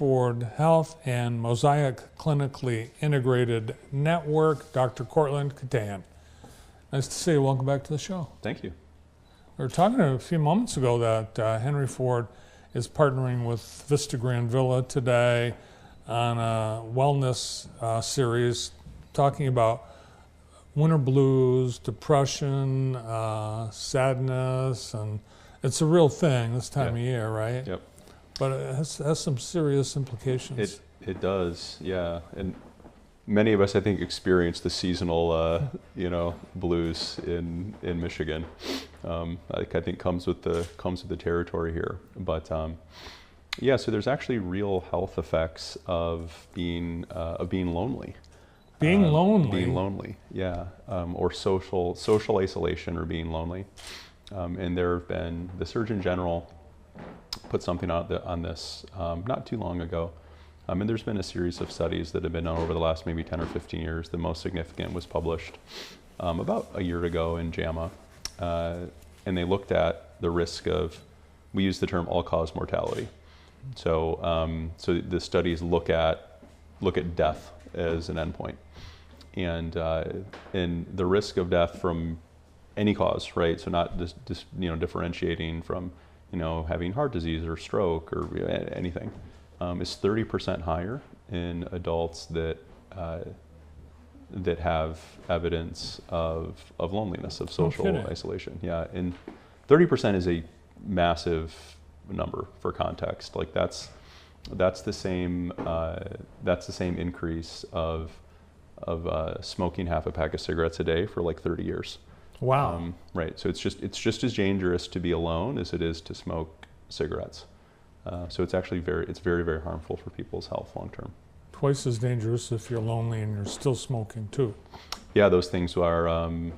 Ford Health and Mosaic Clinically Integrated Network, Dr. Courtland Keteyian. Nice to see you. Welcome back to the show. Thank you. We were talking a few moments ago that Henry Ford is partnering with Vista Grand Villa today on a wellness series talking about winter blues, depression, sadness, and it's a real thing this time of year, right? Yep. But it has some serious implications. It does, yeah. And many of us, I think, experience the seasonal, blues in Michigan. I think comes with the territory here. But so there's actually real health effects of being lonely. Being lonely, yeah, or social isolation or being lonely. And there have been, the Surgeon General put something out on this not too long ago. And there's been a series of studies that have been done over the last maybe 10 or 15 years. The most significant was published about a year ago in JAMA. And they looked at the risk of, we use the term all-cause mortality. So the studies look at death as an endpoint. And the risk of death from any cause, right? So not just differentiating from having heart disease or stroke or anything, is 30% higher in adults that have evidence of loneliness, of social isolation. Yeah, and 30% is a massive number for context. Like that's the same increase of smoking half a pack of cigarettes a day for like 30 years. Wow. Right. So it's just as dangerous to be alone as it is to smoke cigarettes. So it's actually very, very harmful for people's health long term. Twice as dangerous if you're lonely and you're still smoking too. Yeah, those things are.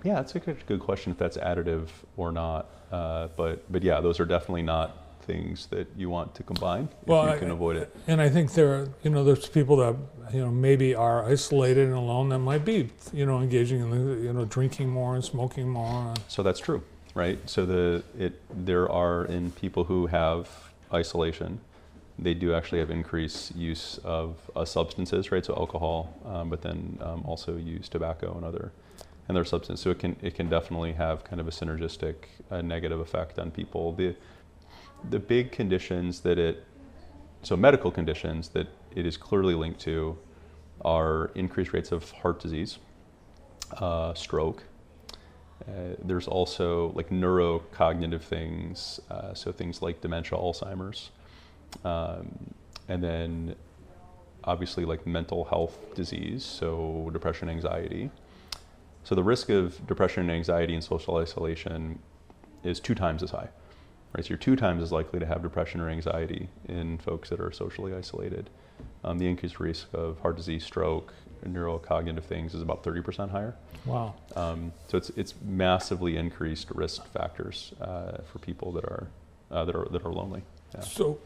It's a good question if that's additive or not. But yeah, those are definitely not things that you want to combine if you can avoid it. And I think there's people that maybe are isolated and alone that might be engaging in drinking more and smoking more. So that's true, right? So there are, in people who have isolation, they do actually have increased use of substances, right? So alcohol, but then also use tobacco and other substances. So it can definitely have kind of a synergistic negative effect on people. The big conditions medical conditions that it is clearly linked to are increased rates of heart disease, stroke. There's also like neurocognitive things, so things like dementia, Alzheimer's, and then obviously like mental health disease, so depression, anxiety. So the risk of depression and anxiety and social isolation is 2 times as high. Right, so you're 2 times as likely to have depression or anxiety in folks that are socially isolated. The increased risk of heart disease, stroke, and neurocognitive things is about 30% higher. Wow. So it's massively increased risk factors for people that are lonely. Yeah. So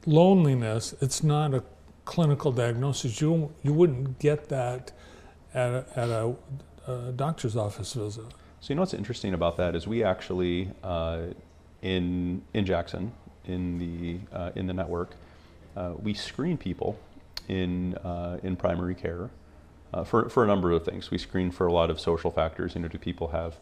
loneliness, it's not a clinical diagnosis. You wouldn't get that at a doctor's office visit. So what's interesting about that is we actually in Jackson, in the network, we screen people in primary care for a number of things. We screen for a lot of social factors. Do people have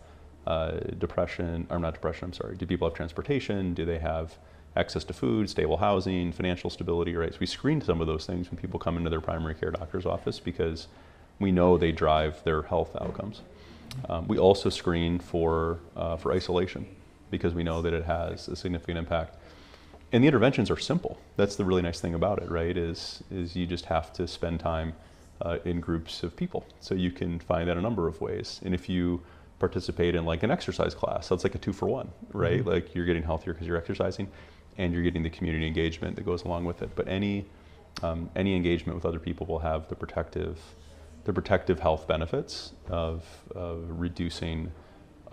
depression? Or not depression? I'm sorry. Do people have transportation? Do they have access to food, stable housing, financial stability? Right. So we screen some of those things when people come into their primary care doctor's office because we know they drive their health outcomes. We also screen for isolation, because we know that it has a significant impact. And the interventions are simple. That's the really nice thing about it, right? Is you just have to spend time in groups of people. So you can find that a number of ways. And if you participate in like an exercise class, that's like a 2-for-1, right? Mm-hmm. Like you're getting healthier because you're exercising, and you're getting the community engagement that goes along with it. But any engagement with other people will have the protective health benefits of reducing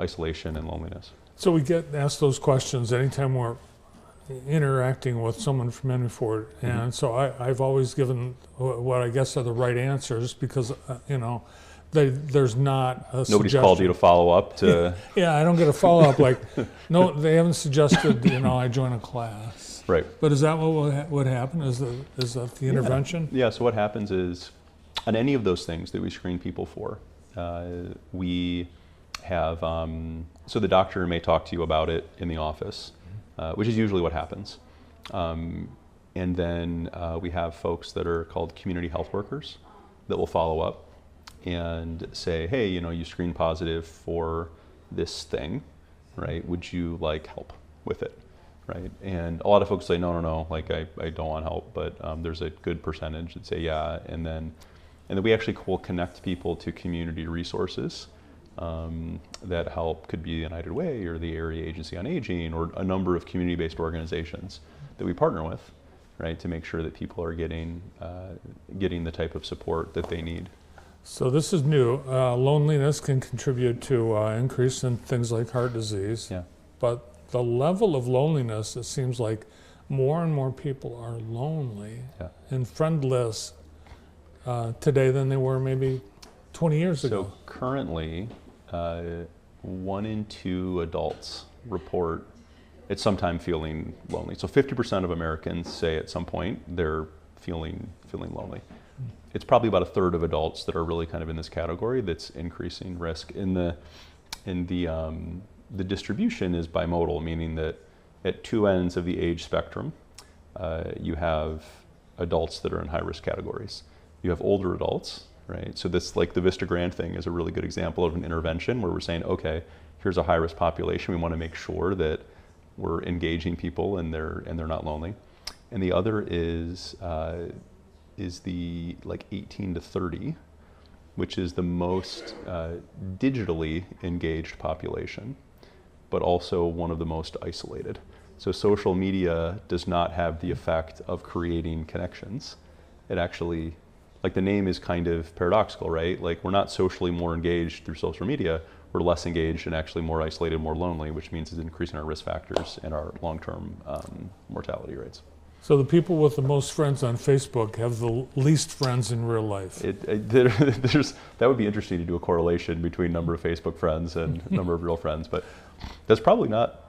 isolation and loneliness. So we get asked those questions anytime we're interacting with someone from Henry Ford, and mm-hmm. so I've always given what I guess are the right answers because there's not a Nobody's suggestion. Called you to follow up to. Yeah, I don't get a follow up like, no, they haven't suggested I join a class. Right. But is that what would happen? Is that the intervention? Yeah. So what happens is, on any of those things that we screen people for, we have, so the doctor may talk to you about it in the office, which is usually what happens. And then we have folks that are called community health workers that will follow up and say, hey, you screened positive for this thing, right? Would you like help with it, right? And a lot of folks say, no, like I don't want help, but there's a good percentage that say yeah, and then we actually will connect people to community resources that help. Could be United Way or the Area Agency on Aging or a number of community-based organizations that we partner with, right, to make sure that people are getting the type of support that they need. So this is new. Loneliness can contribute to increase in things like heart disease. Yeah. But the level of loneliness, it seems like more and more people are lonely and friendless today than they were maybe 20 years ago. So currently, 1 in 2 adults report at some time feeling lonely. So 50% of Americans say at some point they're feeling lonely. It's probably about a third of adults that are really kind of in this category that's increasing risk. The distribution is bimodal, meaning that at two ends of the age spectrum, you have adults that are in high-risk categories. You have older adults, right? So this, like the Vista Grant thing, is a really good example of an intervention where we're saying, okay, here's a high-risk population. We want to make sure that we're engaging people and they're not lonely. And the other is the like 18 to 30, which is the most digitally engaged population, but also one of the most isolated. So social media does not have the effect of creating connections. It actually, like the name is kind of paradoxical, right? Like we're not socially more engaged through social media, we're less engaged and actually more isolated, more lonely, which means it's increasing our risk factors and our long-term mortality rates. So the people with the most friends on Facebook have the least friends in real life. That would be interesting to do a correlation between number of Facebook friends and number of real friends, but that's probably not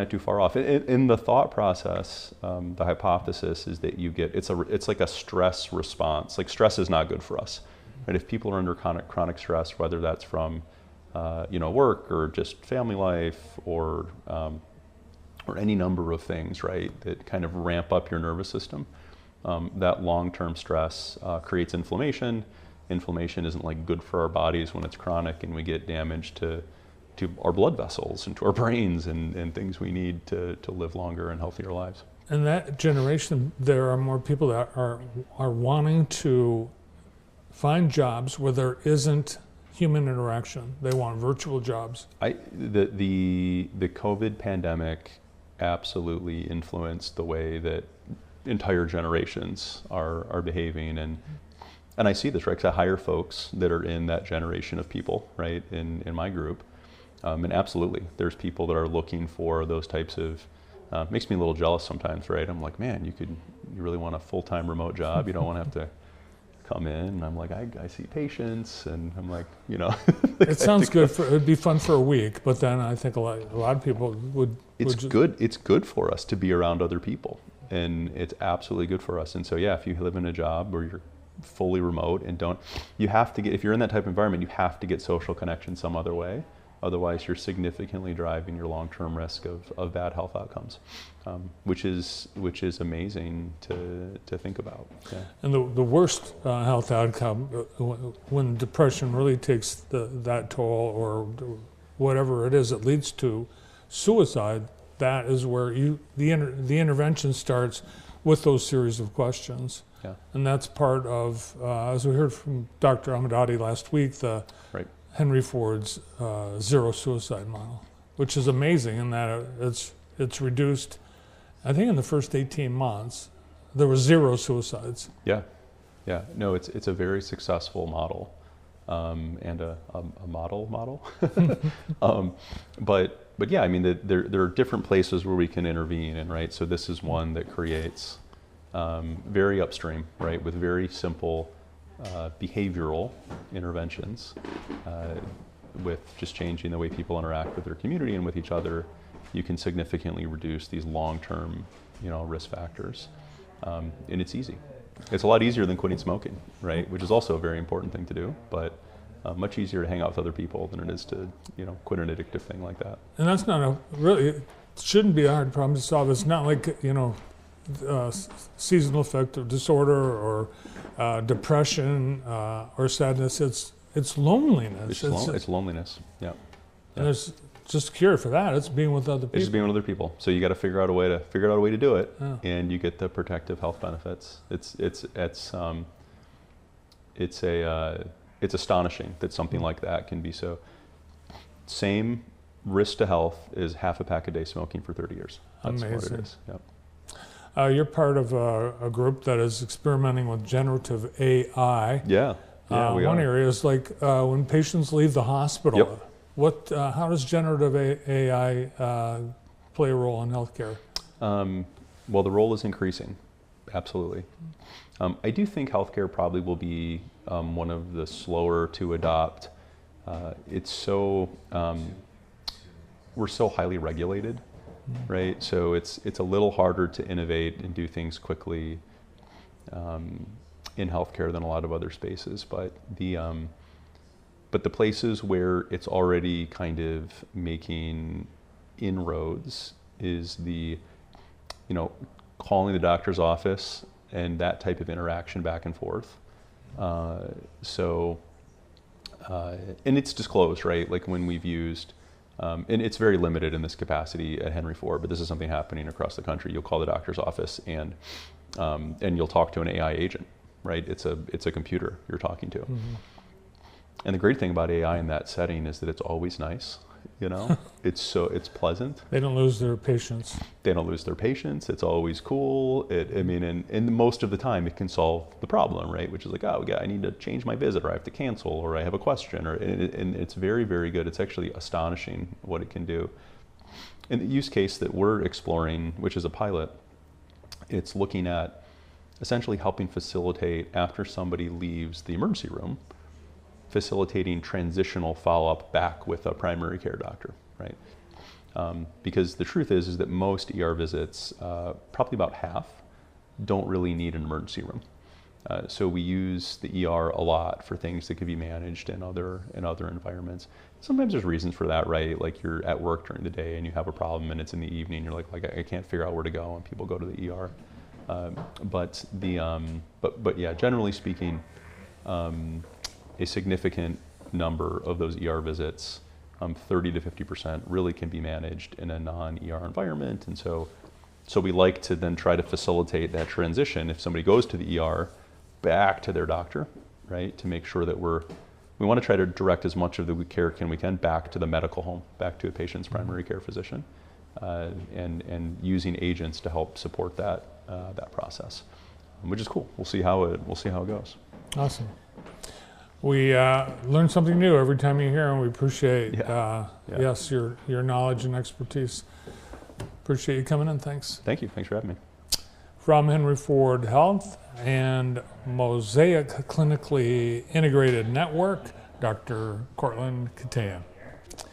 too far off. In the thought process, the hypothesis is that you get it's like a stress response. Like stress is not good for us, right? If people are under chronic stress, whether that's from work or just family life or any number of things, right, that kind of ramp up your nervous system. That long-term stress creates inflammation. Inflammation isn't like good for our bodies when it's chronic, and we get damage to our blood vessels and to our brains and things we need to live longer and healthier lives. In that generation, there are more people that are wanting to find jobs where there isn't human interaction. They want virtual jobs. The COVID pandemic absolutely influenced the way that entire generations are behaving, and I see this, right? Because I hire folks that are in that generation of people, right, in my group, and absolutely, there's people that are looking for those types of. Makes me a little jealous sometimes, right? I'm like, man, you really want a full-time remote job. You don't want to have to come in. And I'm like, I see patients, and I'm like, It sounds good. It'd be fun for a week, but then I think a lot of people would. It's good. It's good for us to be around other people, and it's absolutely good for us. And so, yeah, if you live in a job where you're fully remote and you have to get, if you're in that type of environment, you have to get social connection some other way. Otherwise, you're significantly driving your long-term risk of bad health outcomes, which is amazing to think about. Yeah. And the worst health outcome, when depression really takes that toll, or whatever it is that leads to suicide, that is where the intervention starts with those series of questions. Yeah. And that's part of, as we heard from Dr. Ahmadadi last week, right. Henry Ford's zero suicide model, which is amazing in that it's reduced. I think in the first 18 months, there were 0 suicides. Yeah. No, it's a very successful model, and a model. But yeah, I mean, there are different places where we can intervene, and right. So this is one that creates very upstream, right, with very simple. Behavioral interventions, with just changing the way people interact with their community and with each other, you can significantly reduce these long-term risk factors, and it's easy. It's a lot easier than quitting smoking, right? Which is also a very important thing to do, but much easier to hang out with other people than it is to quit an addictive thing like that. And that's not it shouldn't be a hard problem to solve. It's not like seasonal affective disorder or depression or sadness. It's loneliness. It's loneliness. Yeah. And there's just a cure for that. It's being with other people. It's just being with other people. So you got to figure out a way to do it, and you get the protective health benefits. It's astonishing that something like that can be so. Same risk to health is half a pack a day smoking for 30 years. That's amazing. what it is. Yep. You're part of a group that is experimenting with generative AI. Yeah. Yeah, we one are. area is like when patients leave the hospital. Yep. How does generative AI play a role in healthcare? Well, the role is increasing, absolutely. I do think healthcare probably will be one of the slower to adopt. We're so highly regulated, right? So it's a little harder to innovate and do things quickly in healthcare than a lot of other spaces. But the places where it's already kind of making inroads is calling the doctor's office and that type of interaction back and forth. And it's disclosed, right? Like when we've used, and it's very limited in this capacity at Henry Ford, but this is something happening across the country. You'll call the doctor's office and you'll talk to an AI agent, right? It's a computer you're talking to. Mm-hmm. And the great thing about AI in that setting is that it's always nice, it's pleasant. They don't lose their patience. They don't lose their patience. It's always cool. And most of the time it can solve the problem, right? Which is like, I need to change my visit, or I have to cancel, or I have a question, and it's very, very good. It's actually astonishing what it can do. In the use case that we're exploring, which is a pilot, it's looking at essentially helping facilitate, after somebody leaves the emergency room, facilitating transitional follow-up back with a primary care doctor, right? Because the truth is that most ER visits, probably about half, don't really need an emergency room. So we use the ER a lot for things that could be managed in other environments. Sometimes there's reasons for that, right? Like you're at work during the day and you have a problem and it's in the evening. You're like I can't figure out where to go, and people go to the ER. But yeah, generally speaking, a significant number of those ER visits, 30 to 50%, really can be managed in a non-ER environment. And so we like to then try to facilitate that transition if somebody goes to the ER back to their doctor, right? To make sure that we want to try to direct as much of the care we can back to the medical home, back to a patient's primary care physician, and using agents to help support that process, which is cool. We'll see how it goes. Awesome. We learn something new every time you're here, and we appreciate yes, your knowledge and expertise. Appreciate you coming in. Thanks. Thank you. Thanks for having me. From Henry Ford Health and Mosaic Clinically Integrated Network, Dr. Courtland Keteyian.